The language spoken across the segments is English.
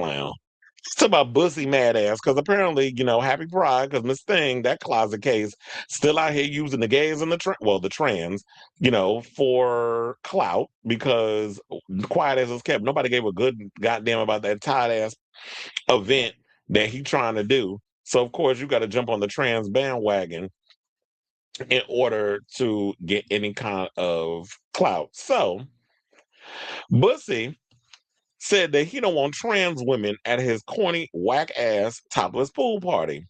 clown. Let's talk about Bussy Madazz, because apparently, happy pride, because Miss Thing, that closet case, still out here using the gays and the trans, for clout, because quiet as it's kept, nobody gave a good goddamn about that tight ass event that he trying to do. So of course you got to jump on the trans bandwagon in order to get any kind of clout. So Bussy said that he don't want trans women at his corny, whack-ass topless pool party.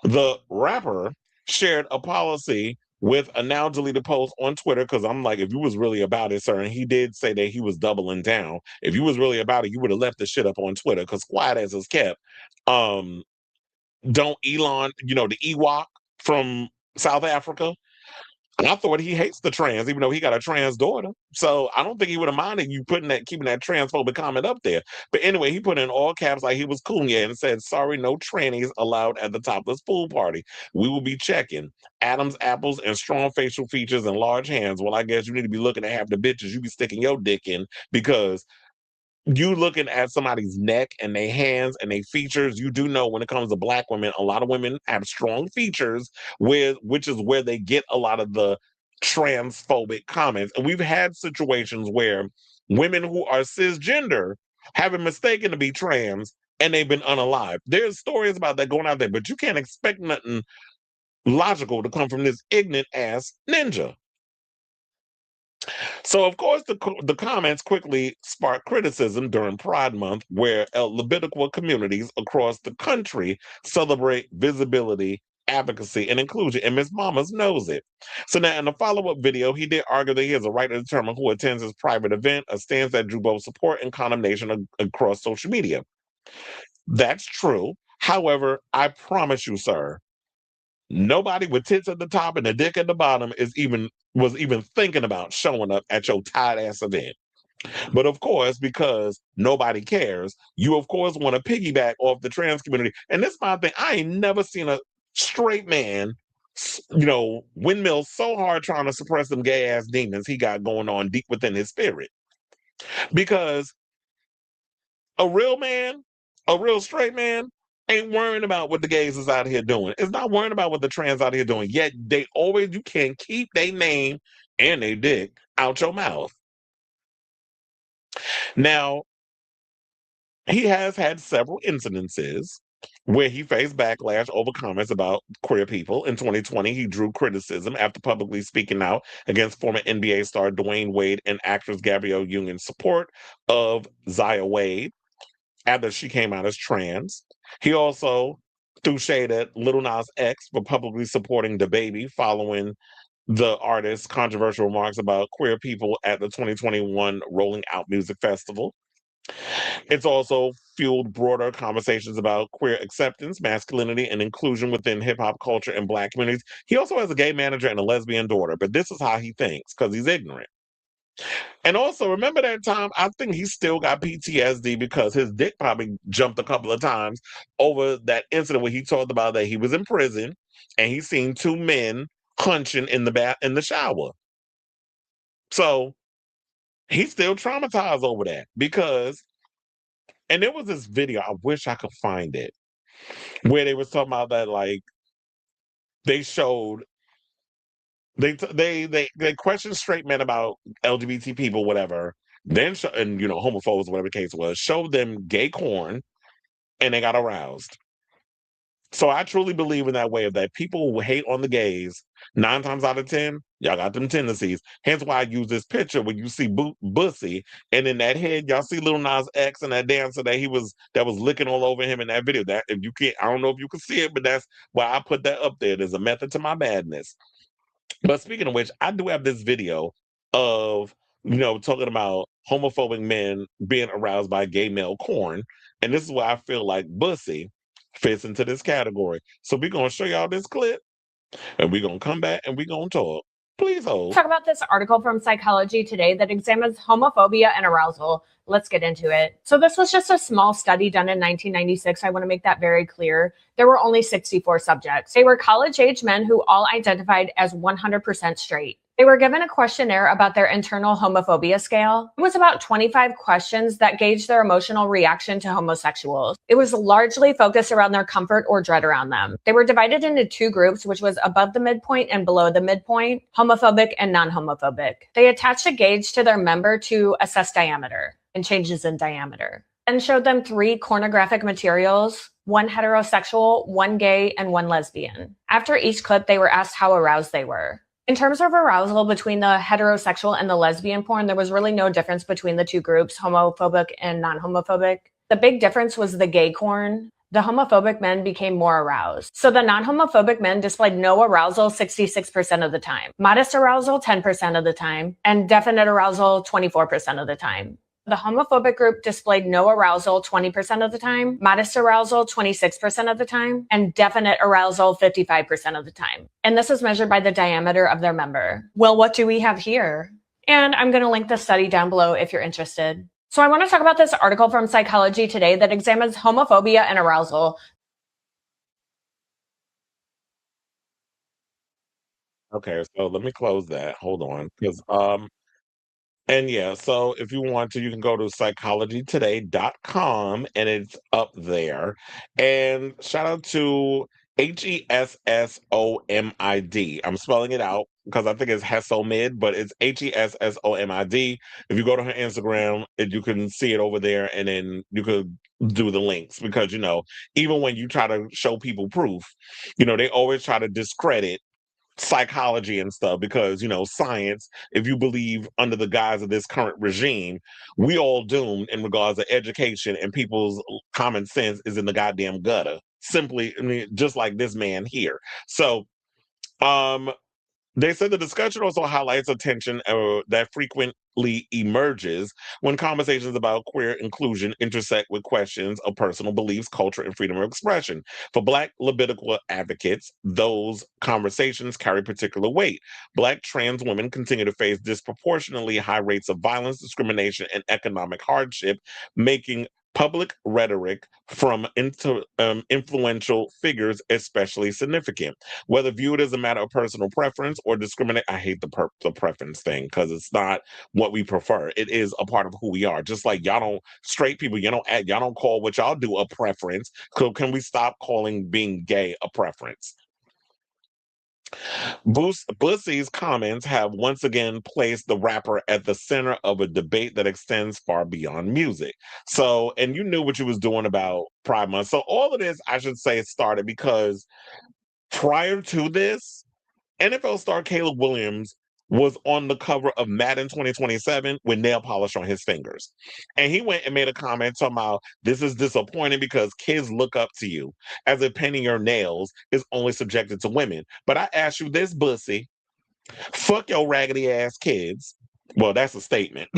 The rapper shared a policy with a now deleted post on Twitter, because I'm like, if you was really about it, sir, and he did say that he was doubling down. If you was really about it, you would have left the shit up on Twitter, because quiet as it's kept. Don't Elon, the Ewok from South Africa, I thought he hates the trans, even though he got a trans daughter. So I don't think he would have minded you keeping that transphobic comment up there. But anyway, he put in all caps like he was cool, yeah, and said, "Sorry, no trannies allowed at the topless pool party. We will be checking Adam's apples and strong facial features and large hands. Well, I guess you need to be looking at half the bitches you be sticking your dick in, because you looking at somebody's neck and their hands and their features, you do know when it comes to Black women, a lot of women have strong features, which is where they get a lot of the transphobic comments. And we've had situations where women who are cisgender have been mistaken to be trans and they've been unalived. There's stories about that going out there, but you can't expect nothing logical to come from this ignorant ass ninja. So, of course, the comments quickly sparked criticism during Pride Month, where Levitical communities across the country celebrate visibility, advocacy, and inclusion. And Miss Mamas knows it. So now, in a follow-up video, he did argue that he has a right to determine who attends his private event, a stance that drew both support and condemnation across social media. That's true. However, I promise you, sir, nobody with tits at the top and a dick at the bottom was even thinking about showing up at your tight ass event. But of course, because nobody cares, you of course want to piggyback off the trans community. And this is my thing. I ain't never seen a straight man, windmill so hard trying to suppress them gay ass demons he got going on deep within his spirit. Because a real man, a real straight man, ain't worrying about what the gays is out here doing. It's not worrying about what the trans out here doing. Yet you can't keep their name and their dick out your mouth. Now, he has had several incidences where he faced backlash over comments about queer people. In 2020, he drew criticism after publicly speaking out against former NBA star Dwayne Wade and actress Gabrielle Union's support of Zaya Wade after she came out as trans. He also threw shade at Lil Nas X for publicly supporting DaBaby following the artist's controversial remarks about queer people at the 2021 Rolling Out Music Festival. It's also fueled broader conversations about queer acceptance, masculinity, and inclusion within hip hop culture and Black communities. He also has a gay manager and a lesbian daughter, but this is how he thinks because he's ignorant. And also, remember that time? I think he still got PTSD because his dick probably jumped a couple of times over that incident where he talked about that he was in prison and he seen two men hunching in the shower. So he's still traumatized over that because, and there was this video, I wish I could find it, where they was talking about that, like, they showed they questioned straight men about LGBT people, whatever. Then and homophobes, whatever the case was, showed them gay corn, and they got aroused. So I truly believe in that way of that people who hate on the gays, 9 times out of 10, y'all got them tendencies. Hence why I use this picture when you see Bussy, and in that head, y'all see Lil Nas X and that dancer that was licking all over him in that video. That if you can't, I don't know if you can see it, but that's why I put that up there. There's a method to my madness. But speaking of which, I do have this video of, talking about homophobic men being aroused by gay male corn. And this is why I feel like Bussy fits into this category. So we're going to show y'all this clip and we're going to come back and we're going to talk. Please hold. Talk about this article from Psychology Today that examines homophobia and arousal. Let's get into it. So this was just a small study done in 1996. I want to make that very clear. There were only 64 subjects. They were college-age men who all identified as 100% straight. They were given a questionnaire about their internal homophobia scale. It was about 25 questions that gauged their emotional reaction to homosexuals. It was largely focused around their comfort or dread around them. They were divided into two groups, which was above the midpoint and below the midpoint, homophobic and non-homophobic. They attached a gauge to their member to assess diameter and changes in diameter, and showed them 3 pornographic materials, 1 heterosexual, 1 gay, and 1 lesbian. After each clip, they were asked how aroused they were. In terms of arousal between the heterosexual and the lesbian porn, there was really no difference between the two groups, homophobic and non-homophobic. The big difference was the gay porn. The homophobic men became more aroused. So the non-homophobic men displayed no arousal 66% of the time, modest arousal 10% of the time, and definite arousal 24% of the time. The homophobic group displayed no arousal 20% of the time, modest arousal 26% of the time, and definite arousal 55% of the time. And this is measured by the diameter of their member. Well, what do we have here? And I'm going to link the study down below if you're interested. So I want to talk about this article from Psychology Today that examines homophobia and arousal. Okay, so let me close that. Hold on, because and yeah, so if you want to, you can go to psychologytoday.com and it's up there. And shout out to Hessomid. I'm spelling it out because I think it's Hessomid, but it's Hessomid. If you go to her Instagram, you can see it over there and then you could do the links because, even when you try to show people proof, they always try to discredit psychology and stuff because science, if you believe under the guise of this current regime, we all doomed in regards to education, and people's common sense is in the goddamn gutter, simply, I mean, just like this man here. So um they said the discussion also highlights a tension that frequently emerges when conversations about queer inclusion intersect with questions of personal beliefs, culture, and freedom of expression. For Black libidical advocates, those conversations carry particular weight. Black trans women continue to face disproportionately high rates of violence, discrimination, and economic hardship, making public rhetoric from influential figures especially significant. Whether viewed as a matter of personal preference or discriminate, I hate the preference thing because it's not what we prefer. It is a part of who we are. Just like y'all don't straight people, y'all don't call what y'all do a preference. So can we stop calling being gay a preference? Bussy's comments have once again placed the rapper at the center of a debate that extends far beyond music. So, and you knew what you was doing about Pride Month. So all of this, I should say, started because prior to this, NFL star Caleb Williams was on the cover of Madden 2027 with nail polish on his fingers. And he went and made a comment talking about this is disappointing because kids look up to you as if painting your nails is only subjected to women. But I ask you this, Bussy, fuck your raggedy ass kids. Well, that's a statement.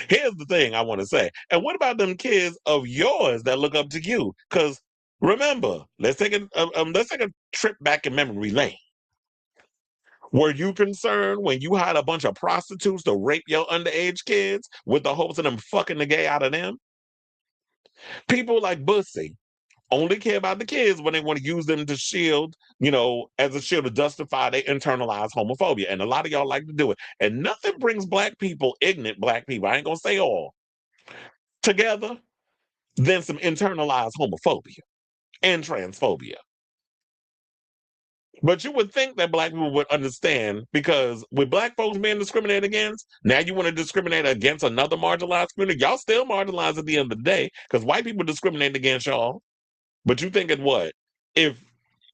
Here's the thing I want to say. And what about them kids of yours that look up to you? Because remember, let's take a trip back in memory lane. Were you concerned when you had a bunch of prostitutes to rape your underage kids with the hopes of them fucking the gay out of them? People like Bussy only care about the kids when they want to use them to shield, as a shield to justify their internalized homophobia. And a lot of y'all like to do it. And nothing brings black people, ignorant black people, I ain't gonna say all, together than some internalized homophobia and transphobia. But you would think that black people would understand because with black folks being discriminated against, now you want to discriminate against another marginalized community. Y'all still marginalized at the end of the day because white people discriminate against y'all. But you thinking what? If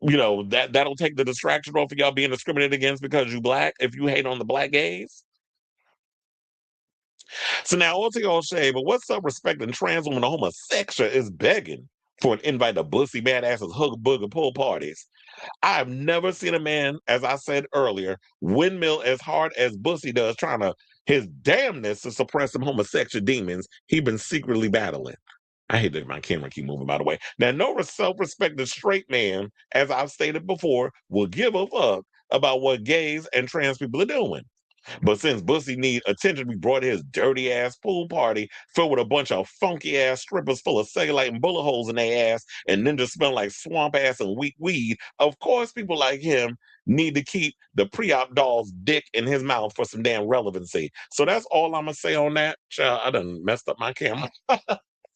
that'll take the distraction off of y'all being discriminated against because you black, if you hate on the black gays. So now all to y'all shade, but what's up respecting trans woman or homosexual is begging for an invite to Bussy badasses hug booger pool parties. I've never seen a man, as I said earlier, windmill as hard as Bussy does, trying to his damnness to suppress some homosexual demons he been secretly battling. I hate that my camera keep moving, by the way. Now, no self-respecting straight man, as I've stated before, will give a fuck about what gays and trans people are doing. But since Bussy need attention, we brought his dirty ass pool party filled with a bunch of funky ass strippers full of cellulite and bullet holes in their ass, and then just smell like swamp ass and weak weed. Of course, people like him need to keep the pre-op doll's dick in his mouth for some damn relevancy. So that's all I'm gonna say on that. Child, I done messed up my camera.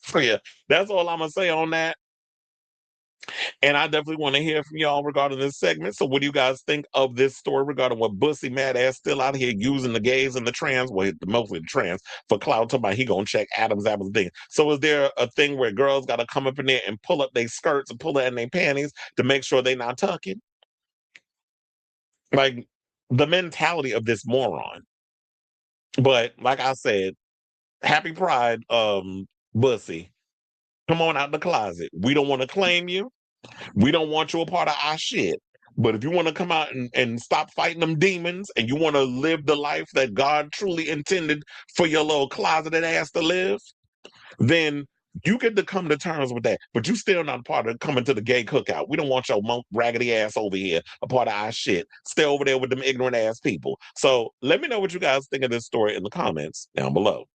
So yeah, that's all I'm gonna say on that. And I definitely want to hear from y'all regarding this segment. So, what do you guys think of this story regarding what Bussy Madazz still out here using the gays and the trans, well, mostly the trans, for clout? Talking about he gonna check Adam's apples thing. So, is there a thing where girls got to come up in there and pull up their skirts and pull it in their panties to make sure they not tucking? Like the mentality of this moron. But like I said, happy Pride, Bussy. Come on out the closet. We don't want to claim you. We don't want you a part of our shit. But if you want to come out and stop fighting them demons and you want to live the life that God truly intended for your little closeted ass to live, then you get to come to terms with that. But you still not a part of coming to the gay cookout. We don't want your raggedy ass over here, a part of our shit. Stay over there with them ignorant ass people. So let me know what you guys think of this story in the comments down below.